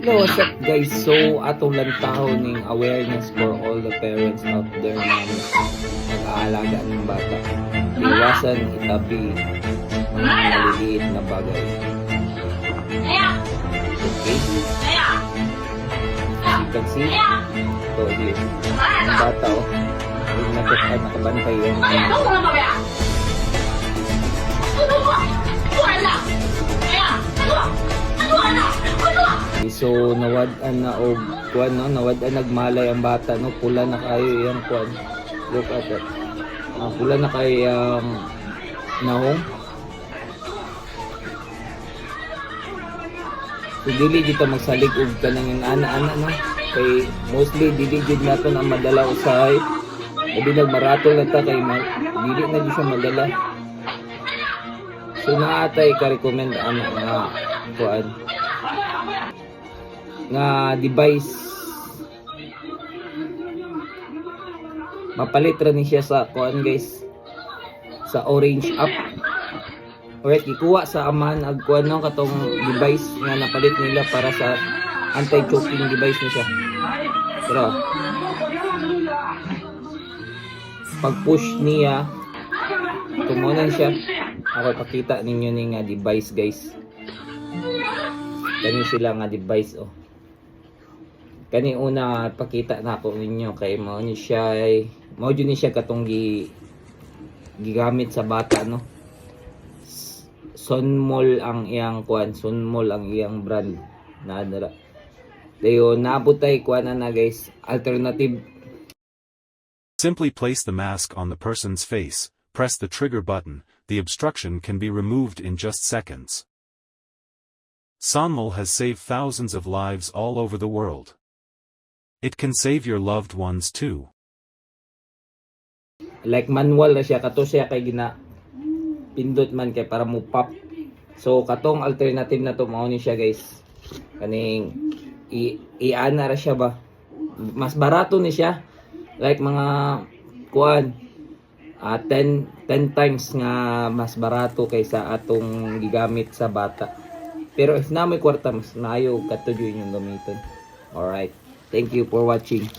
Hello, what's up guys? So, atong lantaw ning awareness for all the parents out there na nag-aalaga ng bata. Iwasan itabi mga maliliit na bagay. Okay? As you can see, ito here. Ang bata oh. Huwag na nakabantay yan. So nawad-an na og kuan no, nawad-an nagmalay ang bata no, pula na kayo yang kuan. Look at that. Pula na kayo yang nahong. So dili dito magsalig og kanang ana-ana no. Kay mostly dili gid nato na madala usahay. Abi nagmaratol na ta kay dili na di siya madala. So naatay ka-recommend nga kuan nga device mapalit ra ni siya sa kuan guys sa orange app. Alright, ikuha sa aman ag kuan no katong device nga napalit nila para sa anti-choking device ni siya. Pero pag push niya tumunan siya. Ako pakita ninyo ni nga device guys. Kani sila nga device oh. Kani una pakita na ako ninyo kay mao ni siya katong gigamit sa bata no. Sunmol ang iyang kuan, Sunmol ang iyang brand na dara. Dayon naabutay kuan na guys, alternative. Simply place the mask on the person's face, press the trigger button, the obstruction can be removed in just seconds. Sunmol has saved thousands of lives all over the world. It can save your loved ones too. Like manual na siya, kato siya kay gina pindot man kay para mo pop. So katong alternative na to mao ni siya guys. Kaning i-ana ra siya ba. Mas barato ni siya. Like mga kuan 10 times nga mas barato kaysa atong gigamit sa bata. Pero if na may kwarta mas maayo kadto yung gamiton. Alright. Thank you for watching.